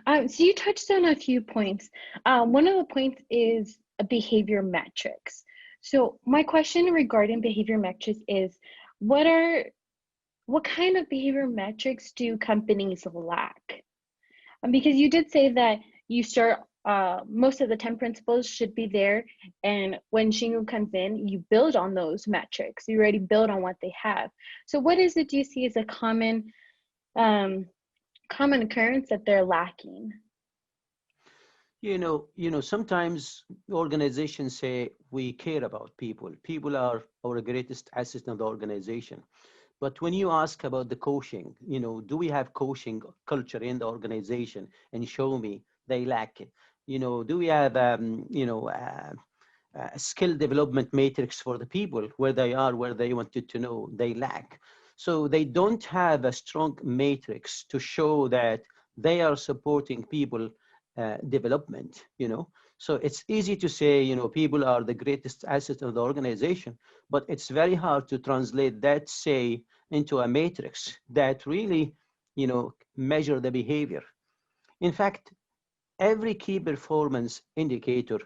So you touched on a few points. One of the points is behavior metrics. So my question regarding behavior metrics is, what are what kind of behavior metrics do companies lack? Because you did say that you start most of the 10 principles should be there, and when Shingo comes in, you build on those metrics. You already build on what they have. So what is it you see as a um, common occurrence that they're lacking? Sometimes organizations say we care about people. People are our greatest asset in the organization. But when you ask about the coaching, do we have coaching culture in the organization? And show me, they lack it. Do we have, a skill development matrix for the people where they are, where they wanted to know? They lack. So they don't have a strong matrix to show that they are supporting people development. So it's easy to say, people are the greatest asset of the organization, but it's very hard to translate that say into a matrix that really, measure the behavior. In fact, every key performance indicator,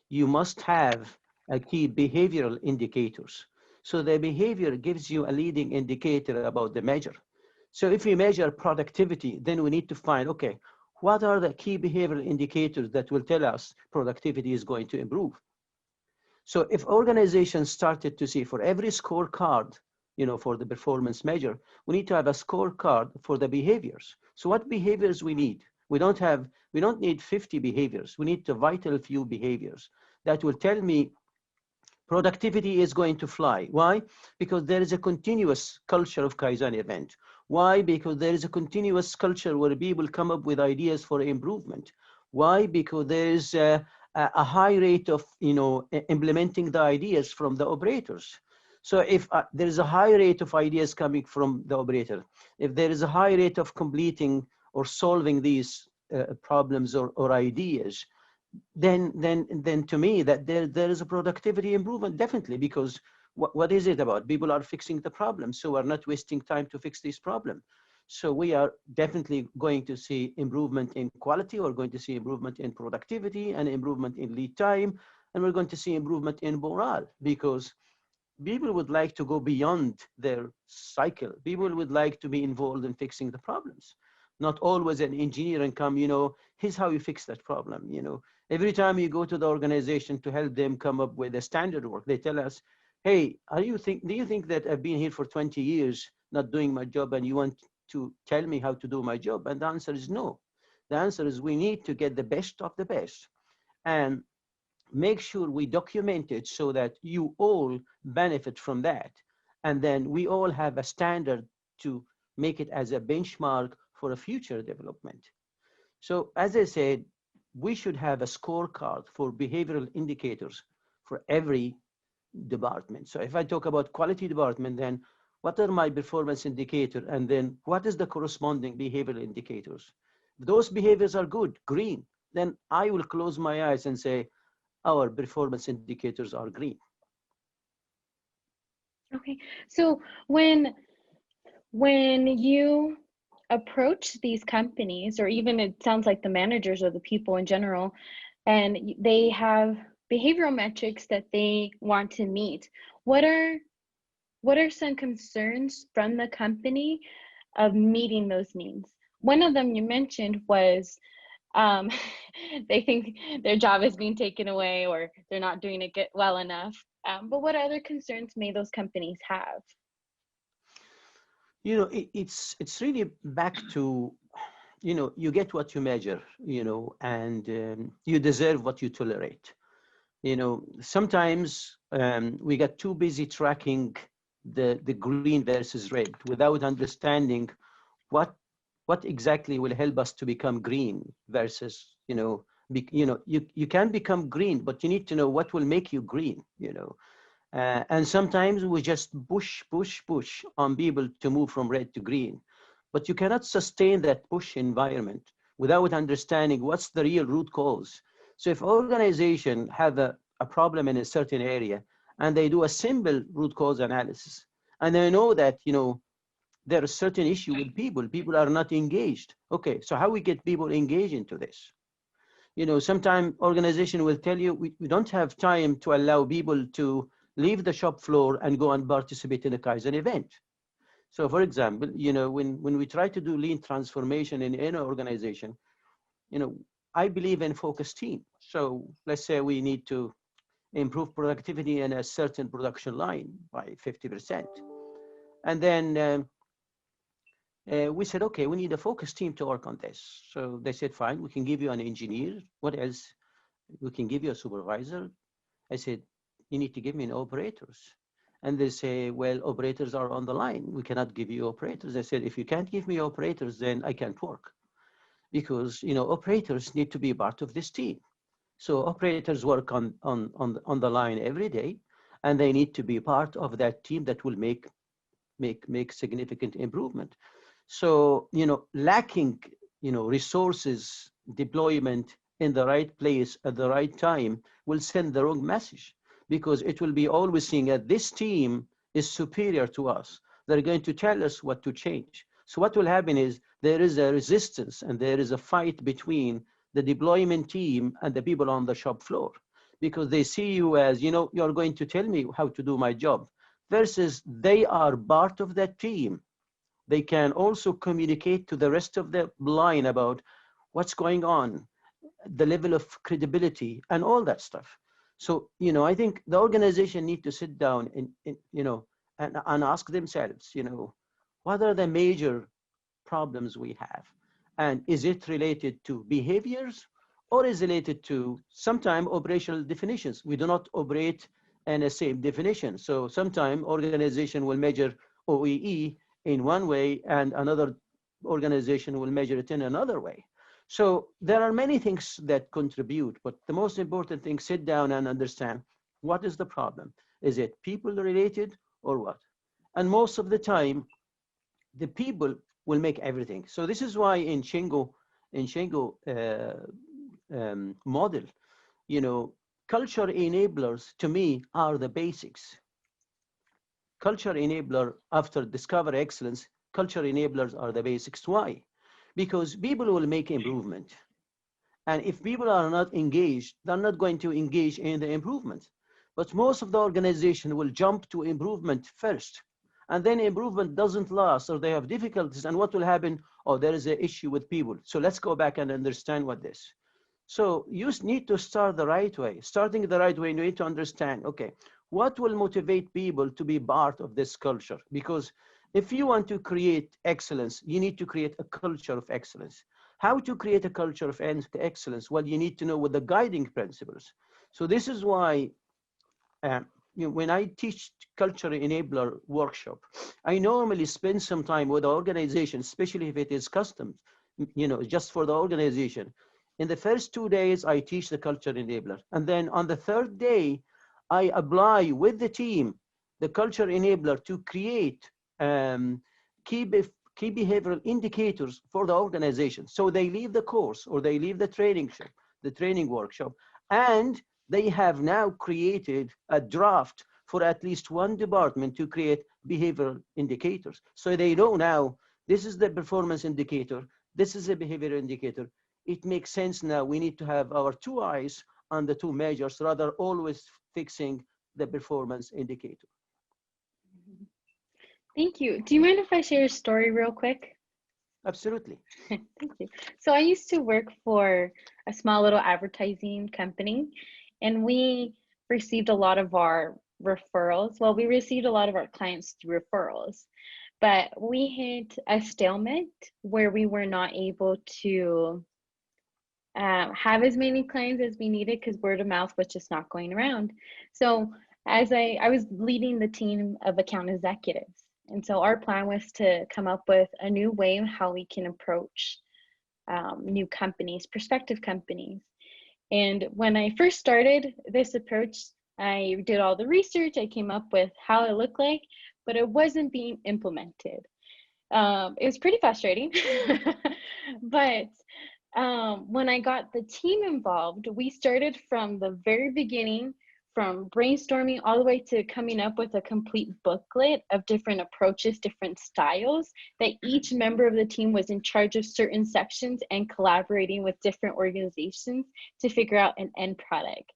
you must have a key behavioral indicators. So the behavior gives you a leading indicator about the measure. So if we measure productivity, then we need to find, okay, what are the key behavioral indicators that will tell us productivity is going to improve? So if organizations started to see for every scorecard, for the performance measure, we need to have a scorecard for the behaviors. So what behaviors we need? We don't need 50 behaviors. We need the vital few behaviors that will tell me productivity is going to fly. Why? Because there is a continuous culture of Kaizen event. Why? Because there is a continuous culture where people come up with ideas for improvement. Why? Because there is a high rate of implementing the ideas from the operators. So if there is a high rate of ideas coming from the operator, if there is a high rate of completing or solving these problems or ideas, then to me that there is a productivity improvement, definitely, because what is it about? People are fixing the problem, so we're not wasting time to fix this problem. So we are definitely going to see improvement in quality, we're going to see improvement in productivity and improvement in lead time, and we're going to see improvement in morale, because people would like to go beyond their cycle. People would like to be involved in fixing the problems. Not always an engineer and come, here's how you fix that problem. Every time you go to the organization to help them come up with a standard work, they tell us, hey, do you think that I've been here for 20 years not doing my job and you want to tell me how to do my job? And the answer is no. The answer is we need to get the best of the best. And make sure we document it so that you all benefit from that. And then we all have a standard to make it as a benchmark for a future development. So as I said, we should have a scorecard for behavioral indicators for every department. So if I talk about quality department, then what are my performance indicator? And then what is the corresponding behavioral indicators? If those behaviors are good, green, then I will close my eyes and say, our performance indicators are green. Okay, so when you approach these companies, or even it sounds like the managers or the people in general, and they have behavioral metrics that they want to meet, what are some concerns from the company of meeting those needs? One of them you mentioned was um, they think their job is being taken away, or they're not doing it well enough. But what other concerns may those companies have? It's really back to, you get what you measure, and you deserve what you tolerate. Sometimes we get too busy tracking the green versus red without understanding what what exactly will help us to become green versus, you can become green, but you need to know what will make you green. And sometimes we just push on people to move from red to green. But you cannot sustain that push environment without understanding what's the real root cause. So if organization have a problem in a certain area and they do a simple root cause analysis, and they know that, there is certain issue with people. People are not engaged. Okay, so how we get people engaged into this? Sometimes organization will tell you, we don't have time to allow people to leave the shop floor and go and participate in a Kaizen event. So for example, when we try to do lean transformation in any organization, I believe in focus team. So let's say we need to improve productivity in a certain production line by 50%. And then we said, okay, we need a focus team to work on this. So they said, fine, we can give you an engineer. What else? We can give you a supervisor. I said, you need to give me an operators. And they say, well, operators are on the line. We cannot give you operators. I said, if you can't give me operators, then I can't work, because operators need to be part of this team. So operators work on the line every day, and they need to be part of that team that will make significant improvement. So lacking resources deployment in the right place at the right time will send the wrong message, because it will be always seeing that this team is superior to us. They're going to tell us what to change. So what will happen is there is a resistance and there is a fight between the deployment team and the people on the shop floor, because they see you as, you're going to tell me how to do my job, versus they are part of that team. They can also communicate to the rest of the line about what's going on, the level of credibility and all that stuff. So, I think the organization need to sit down and ask themselves, what are the major problems we have? And is it related to behaviors, or is it related to sometime operational definitions? We do not operate in the same definition. So sometime organization will measure OEE in one way and another organization will measure it in another way. So there are many things that contribute, but the most important thing, sit down and understand what is the problem. Is it people related or what? And most of the time, the people will make everything. So this is why in Shingo model, culture enablers to me are the basics. Culture enabler, after discover excellence, culture enablers are the basics. Why? Because people will make improvement. And if people are not engaged, they're not going to engage in the improvement. But most of the organization will jump to improvement first. And then improvement doesn't last, or they have difficulties. And what will happen? Oh, there is an issue with people. So let's go back and understand what this. So you need to start the right way. Starting the right way, you need to understand, okay, what will motivate people to be part of this culture? Because if you want to create excellence, you need to create a culture of excellence. How to create a culture of excellence? Well, you need to know what the guiding principles. So this is why when I teach culture enabler workshop, I normally spend some time with the organization, especially if it is custom, just for the organization. In the first 2 days, I teach the culture enabler. And then on the third day, I apply with the team the culture enabler to create key behavioral indicators for the organization. So they leave the course or they leave the training workshop, and they have now created a draft for at least one department to create behavioral indicators. So they know now, this is the performance indicator, this is a behavior indicator. It makes sense now. We need to have our two eyes on the two measures, rather always fixing the performance indicator. Thank you. Do you mind if I share a story real quick? Absolutely. Thank you. So I used to work for a small little advertising company, and we received a lot of our referrals. Well, we received a lot of our clients through referrals, but we hit a stalemate where we were not able to have as many clients as we needed because word of mouth was just not going around. So as I was leading the team of account executives. And so our plan was to come up with a new way of how we can approach new companies, prospective companies. And when I first started this approach, I did all the research. I came up with how it looked like, but it wasn't being implemented. It was pretty frustrating. But when I got the team involved, we started from the very beginning, from brainstorming all the way to coming up with a complete booklet of different approaches, different styles, that each member of the team was in charge of certain sections and collaborating with different organizations to figure out an end product.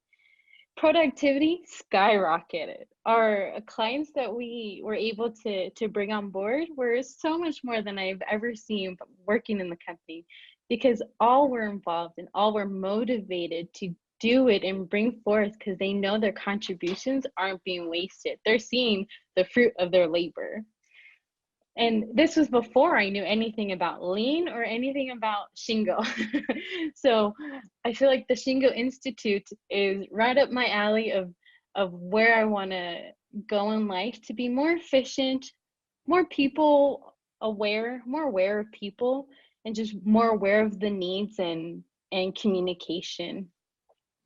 Productivity skyrocketed. Our clients that we were able to bring on board were so much more than I've ever seen working in the company, because all were involved and all were motivated to do it and bring forth, because they know their contributions aren't being wasted. They're seeing the fruit of their labor. And this was before I knew anything about lean or anything about Shingo. So I feel like the Shingo Institute is right up my alley of where I want to go in life, to be more efficient, more people aware, more aware of people, and just more aware of the needs and communication.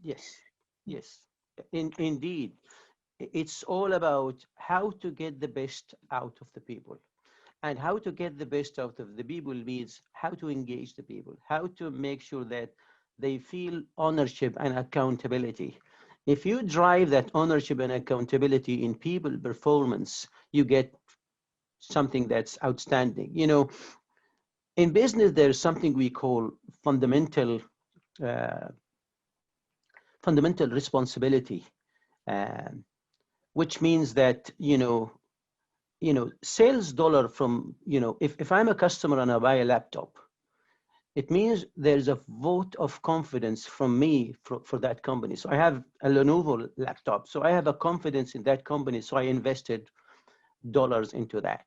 Yes, yes, indeed. It's all about how to get the best out of the people. And how to get the best out of the people means how to engage the people, how to make sure that they feel ownership and accountability. If you drive that ownership and accountability in people performance, you get something that's outstanding. You know, in business, there's something we call uh, fundamental responsibility, um, which means that, sales dollar from, if I'm a customer and I buy a laptop, it means there's a vote of confidence from me for that company. So I have a Lenovo laptop. So I have a confidence in that company. So I invested dollars into that.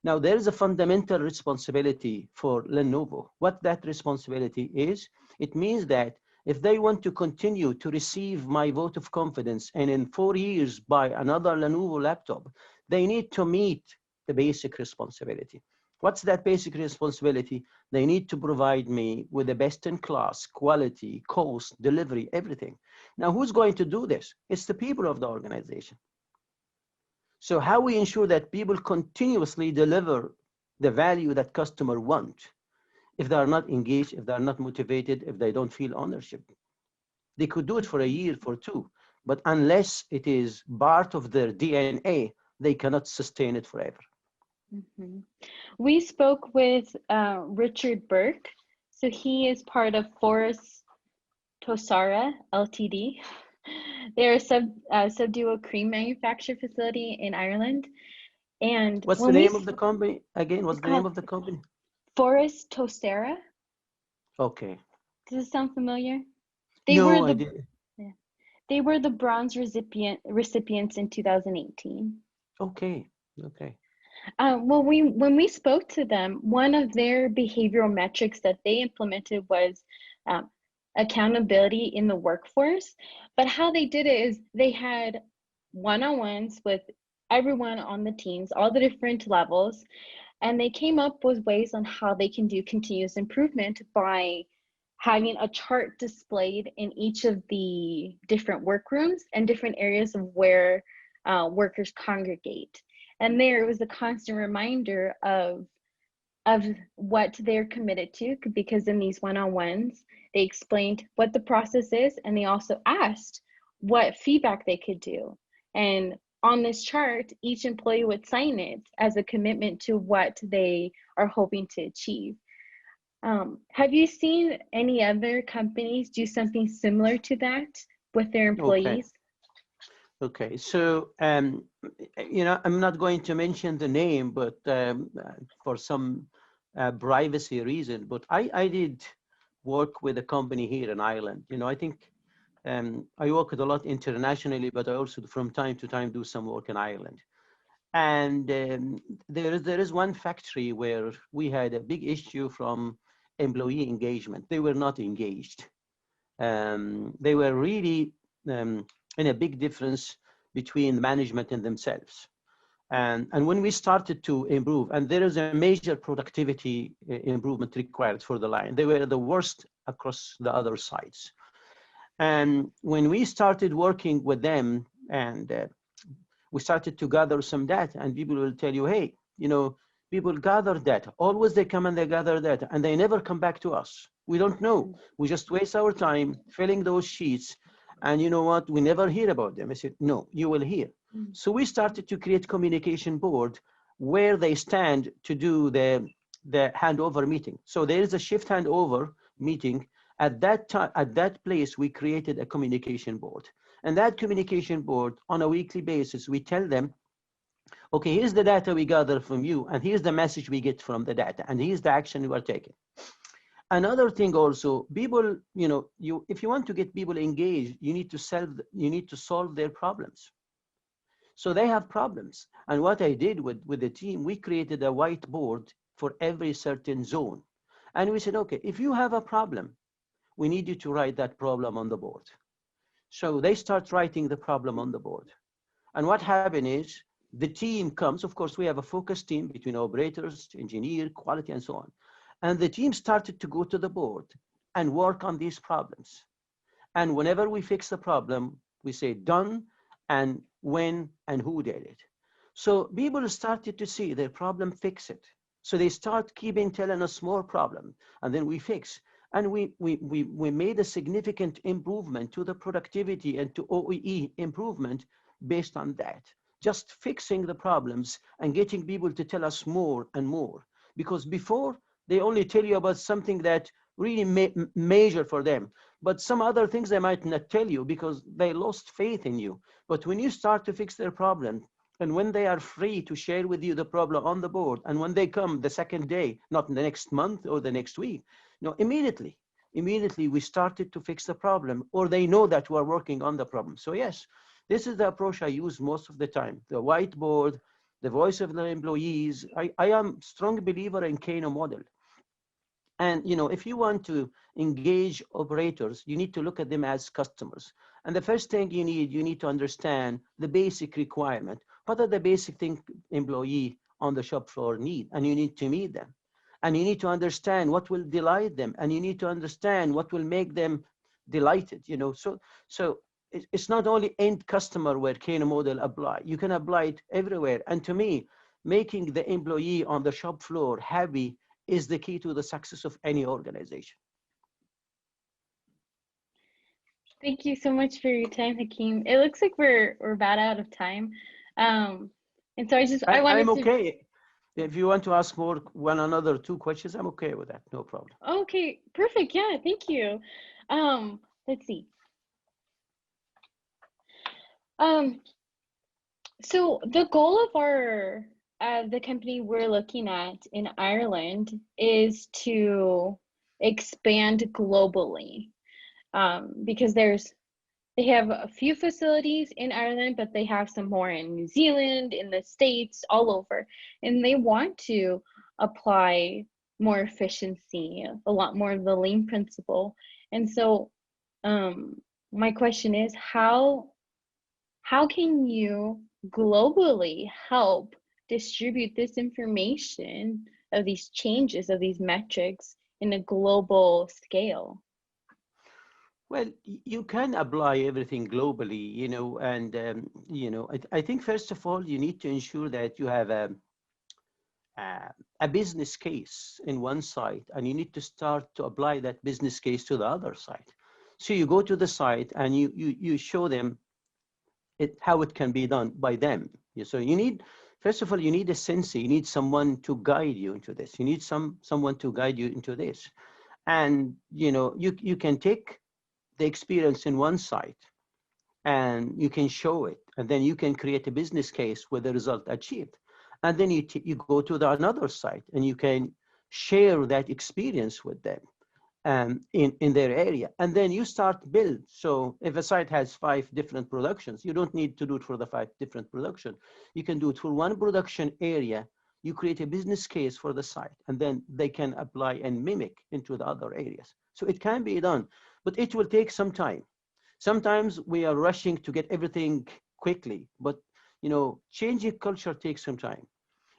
Now there is a fundamental responsibility for Lenovo. What that responsibility is, it means that if they want to continue to receive my vote of confidence and in 4 years buy another Lenovo laptop, they need to meet the basic responsibility. What's that basic responsibility? They need to provide me with the best in class, quality, cost, delivery, everything. Now, who's going to do this? It's the people of the organization. So how we ensure that people continuously deliver the value that customer want, if they are not engaged, if they are not motivated, if they don't feel ownership. They could do it for a year, for two, but unless it is part of their DNA, they cannot sustain it forever. Mm-hmm. We spoke with Richard Burke. So he is part of Forest Tosara Ltd. They're a subdual cream manufacturer facility in Ireland. And What's the when we, name of the company? Again, what's it's the name called of the company? Forest Tosara. Okay. Does it sound familiar? They were No, I the did. yeah, they were the bronze recipients in 2018. Okay. Okay. Well, when we spoke to them, one of their behavioral metrics that they implemented was um, accountability in the workforce. But how they did it is they had one-on-ones with everyone on the teams, all the different levels, and they came up with ways on how they can do continuous improvement by having a chart displayed in each of the different workrooms and different areas of where workers congregate. And there was a constant reminder of what they're committed to, because in these one-on-ones, they explained what the process is, and they also asked what feedback they could do. And on this chart, each employee would sign it as a commitment to what they are hoping to achieve. Have you seen any other companies do something similar to that with their Okay. employees? Okay. So, I'm not going to mention the name, but for some privacy reason, but I did work with a company here in Ireland. I think I work a lot internationally, but I also from time to time do some work in Ireland. And there is one factory where we had a big issue from employee engagement. They were not engaged. They were really in a big difference between management and themselves. And when we started to improve, and there is a major productivity improvement required for the line, they were the worst across the other sites. And when we started working with them, and we started to gather some data, and people will tell you, hey, people gather data. Always they come and they gather data, and they never come back to us. We don't know. We just waste our time filling those sheets. And you know what? We never hear about them. I said, no, you will hear. Mm. So we started to create communication board where they stand to do the handover meeting. So there is a shift handover meeting. At that time, at that place, we created a communication board. And that communication board, on a weekly basis, we tell them, okay, here's the data we gather from you, and here's the message we get from the data, and here's the action we are taking. Another thing also, people, if you want to get people engaged, you need to solve their problems. So they have problems. And what I did with the team, we created a whiteboard for every certain zone. And we said, okay, if you have a problem, we need you to write that problem on the board. So they start writing the problem on the board. And what happened is the team comes, of course, we have a focus team between operators, engineer, quality, and so on. And the team started to go to the board and work on these problems. And whenever we fix the problem, we say done and when and who did it. So people started to see their problem, fix it. So they start keeping telling us more problem, and then we fix. And we made a significant improvement to the productivity and to OEE improvement based on that. Just fixing the problems and getting people to tell us more and more. Because before, they only tell you about something that really major for them. But some other things they might not tell you because they lost faith in you. But when you start to fix their problem, and when they are free to share with you the problem on the board, and when they come the second day, not the next month or the next week, immediately we started to fix the problem, or they know that we're working on the problem. So yes, this is the approach I use most of the time. The whiteboard, the voice of the employees. I am strong believer in Kano model. And if you want to engage operators, you need to look at them as customers. And the first thing you need to understand the basic requirement. What are the basic things employee on the shop floor need? And you need to meet them. And you need to understand what will delight them. And you need to understand what will make them delighted. So it's not only end customer where Kano model apply. You can apply it everywhere. And to me, making the employee on the shop floor happy is the key to the success of any organization. Thank you so much for your time, Hakeem. It looks like we're about out of time. Um, and so I I'm wanted to. okay. If you want to ask more one another two questions, I'm okay with that. No problem. Okay, perfect. Yeah, thank you. Let's see. Um, so the goal of the company we're looking at in Ireland is to expand globally. Because they have a few facilities in Ireland, but they have some more in New Zealand, in the States, all over. And they want to apply more efficiency, a lot more of the lean principle. And so my question is, how can you globally help distribute this information of these changes, of these metrics in a global scale? Well, you can apply everything globally, and I think first of all you need to ensure that you have a business case in one site, and you need to start to apply that business case to the other site. So you go to the site and you show them how it can be done by them. So you need, first of all, you need a sensei. You need someone to guide you into this. You need someone to guide you into this, and you can take the experience in one site and you can show it, and then you can create a business case with the result achieved, and then you go to another site and you can share that experience with them in their area, and then you start build. So if a site has 5 different productions, you don't need to do it for the 5 different production. You can do it for one production area. You create a business case for the site, and then they can apply and mimic into the other areas. So it can be done, but it will take some time. Sometimes we are rushing to get everything quickly, but changing culture takes some time.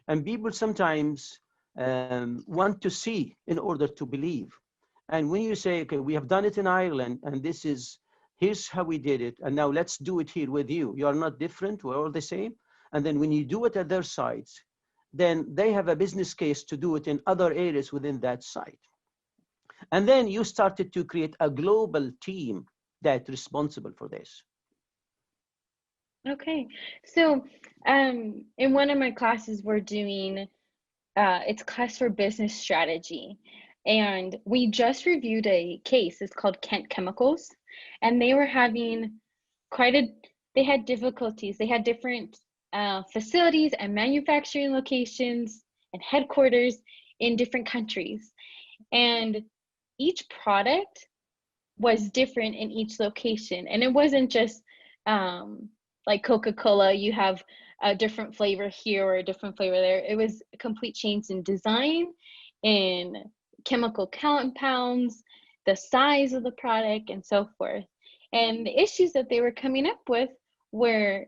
And people sometimes want to see in order to believe. And when you say, okay, we have done it in Ireland, and here's how we did it, and now let's do it here with you. You are not different, we're all the same. And then when you do it at their sites, then they have a business case to do it in other areas within that site. And then you started to create a global team that responsible for this. Okay. So, in one of my classes, we're doing it's class for business strategy. And we just reviewed a case. It's called Kent Chemicals. And they were having quite a, they had difficulties. They had different facilities and manufacturing locations and headquarters in different countries. And each product was different in each location. And it wasn't just like Coca-Cola, you have a different flavor here or a different flavor there. It was a complete change in design, in chemical compounds, the size of the product, and so forth. And the issues that they were coming up with were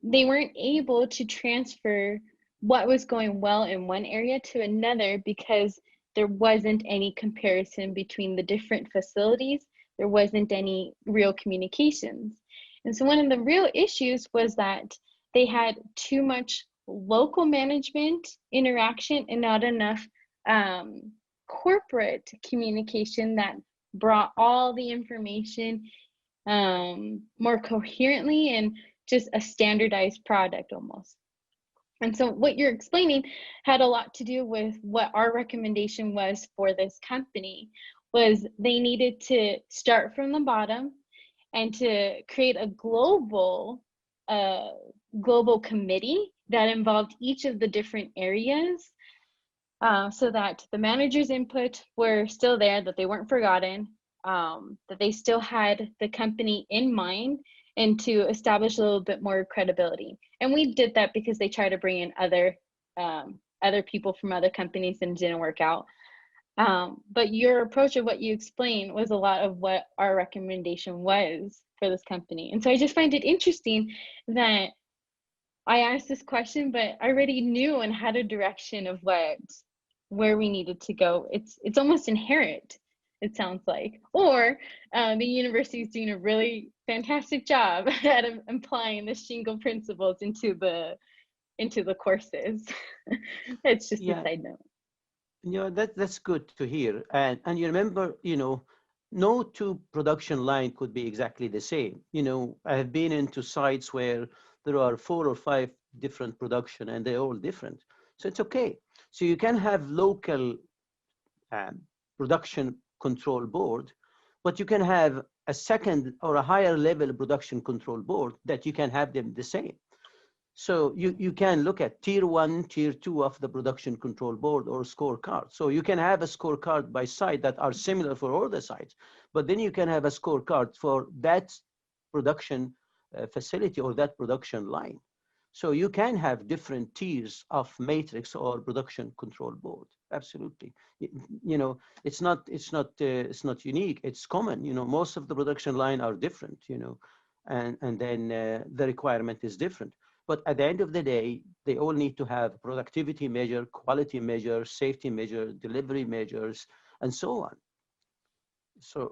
they weren't able to transfer what was going well in one area to another because there wasn't any comparison between the different facilities. There wasn't any real communications. And so one of the real issues was that they had too much local management interaction and not enough corporate communication that brought all the information more coherently and just a standardized product almost. And so what you're explaining had a lot to do with what our recommendation was for this company, was they needed to start from the bottom and to create a global committee that involved each of the different areas so that the manager's input were still there, that they weren't forgotten, that they still had the company in mind, and to establish a little bit more credibility. And we did that because they tried to bring in other people from other companies and it didn't work out. But your approach of what you explained was a lot of what our recommendation was for this company. And so I just find it interesting that I asked this question, but I already knew and had a direction of where we needed to go. It's almost inherent, it sounds like. Or the university is doing a really fantastic job at applying the Shingo principles into the courses. That's just a side note. That's good to hear. And you remember, no two production line could be exactly the same. I have been into sites where there are 4 or 5 different production and they're all different. So it's okay. So you can have local production control board, but you can have a second or a higher level production control board that you can have them the same. So you can look at tier 1, tier 2 of the production control board or scorecard. So you can have a scorecard by site that are similar for all the sites, but then you can have a scorecard for that production facility or that production line. So you can have different tiers of matrix or production control board. Absolutely. It's not unique. It's common. Most of the production line are different, and then the requirement is different. But at the end of the day, they all need to have productivity measure, quality measure, safety measure, delivery measures, and so on. So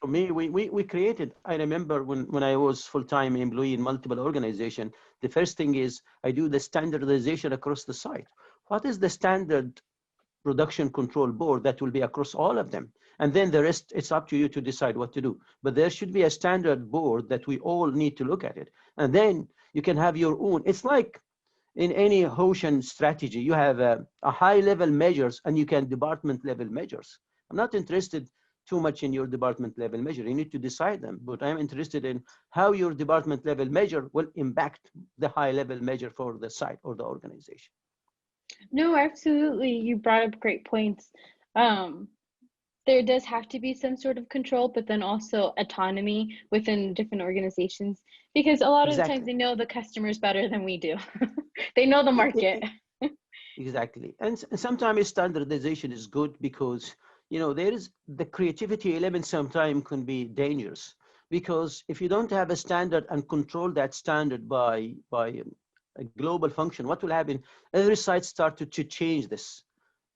for me, we created, I remember when I was full-time employee in multiple organizations, the first thing is I do the standardization across the site. What is the standard production control board that will be across all of them? And then the rest, it's up to you to decide what to do. But there should be a standard board that we all need to look at it. And then you can have your own. It's like in any Hoshan strategy, you have a high level measures and you can department level measures. I'm not interested too much in your department level measure. You need to decide them, but I'm interested in how your department level measure will impact the high level measure for the site or the organization. No, absolutely. You brought up great points. There does have to be some sort of control, but then also autonomy within different organizations, because a lot of the times Exactly. they know the customers better than we do. They know the market. Exactly. And sometimes standardization is good because, there is the creativity element sometimes can be dangerous, because if you don't have a standard and control that standard by a global function, what will happen? Every site started to change this.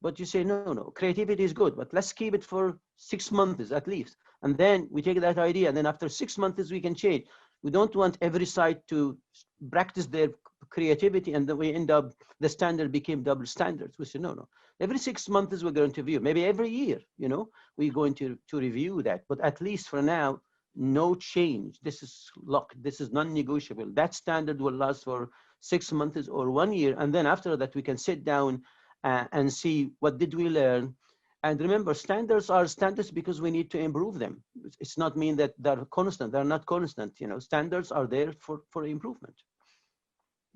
But you say, no, creativity is good, but let's keep it for 6 months at least. And then we take that idea, and then after 6 months, we can change. We don't want every site to practice their creativity, and then we end up, the standard became double standards. We say, no. Every 6 months, we're going to review. Maybe every year, we're going to review that. But at least for now, no change. This is locked. This is non-negotiable. That standard will last for 6 months or 1 year. And then after that, we can sit down and see what did we learn. And remember, standards are standards because we need to improve them. It's not mean that they're constant. They're not constant. You know, standards are there for improvement.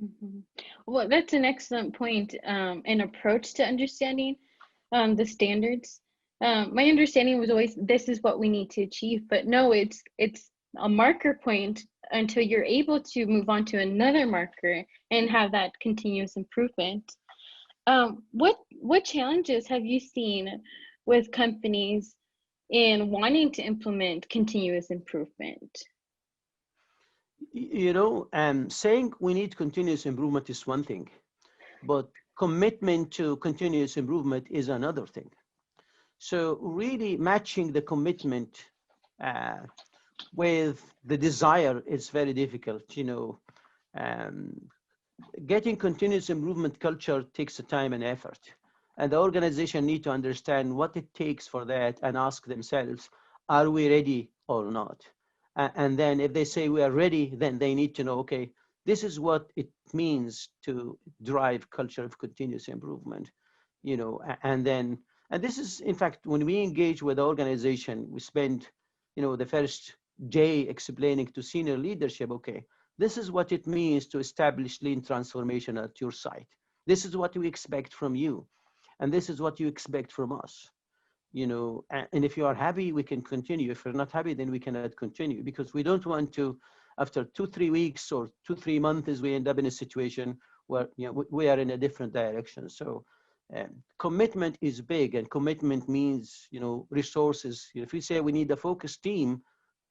Mhm. Well, that's an excellent point, and approach to understanding the standards. My understanding was always this is what we need to achieve, but no, it's a marker point until you're able to move on to another marker and have that continuous improvement. What challenges have you seen with companies in wanting to implement continuous improvement? You know, saying we need continuous improvement is one thing, but commitment to continuous improvement is another thing. So really matching the commitment uh, with the desire is very difficult. You know, um, getting continuous improvement culture takes time and effort. And the organization need to understand what it takes for that and ask themselves, are we ready or not? And then if they say we are ready, then they need to know, okay, this is what it means to drive culture of continuous improvement, you know, and then, and this is, in fact, when we engage with the organization, we spend, you know, the first day explaining to senior leadership, okay, this is what it means to establish lean transformation at your site. This is what we expect from you. And this is what you expect from us. You know, and if you are happy, we can continue. If you're not happy, then we cannot continue, because we don't want to, after 2-3 weeks or 2-3 months, we end up in a situation where, you know, we are in a different direction. So commitment is big, and commitment means, you know, resources. If we say we need a focused team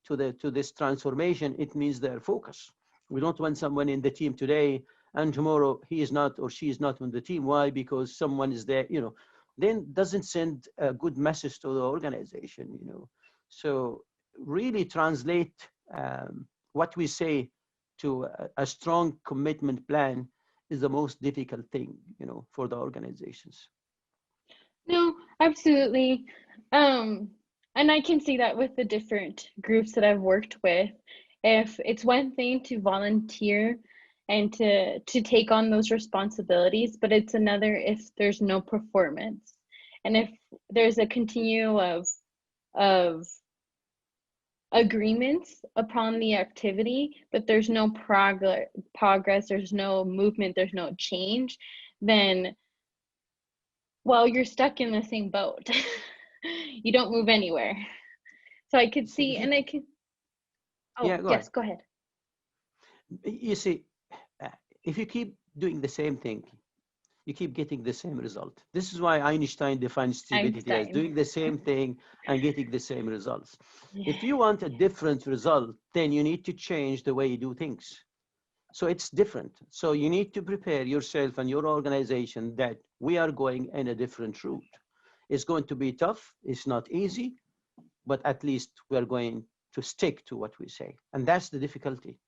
to this transformation, it means their focus. We don't want someone in the team today and tomorrow he is not or she is not on the team. Why? Because someone is there, you know, then doesn't send a good message to the organization, you know. So really translate what we say to a strong commitment plan is the most difficult thing, you know, for the organizations. No, absolutely. Um, and I can see that with the different groups that I've worked with. If it's one thing to volunteer and to take on those responsibilities, but it's another if there's no performance. And if there's a continuum of agreements upon the activity, but there's no progress, there's no movement, there's no change, then well, you're stuck in the same boat. You don't move anywhere. So I could see, and I could, Yeah, oh, go ahead. yes, go ahead. You see, uh, if you keep doing the same thing, you keep getting the same result. This is why Einstein defines stupidity as Einstein. doing the same thing and getting the same results. Yeah. If you want a different result, then you need to change the way you do things. So it's different. So you need to prepare yourself and your organization that we are going in a different route. It's going to be tough. It's not easy, but at least we're going to stick to what we say. And that's the difficulty.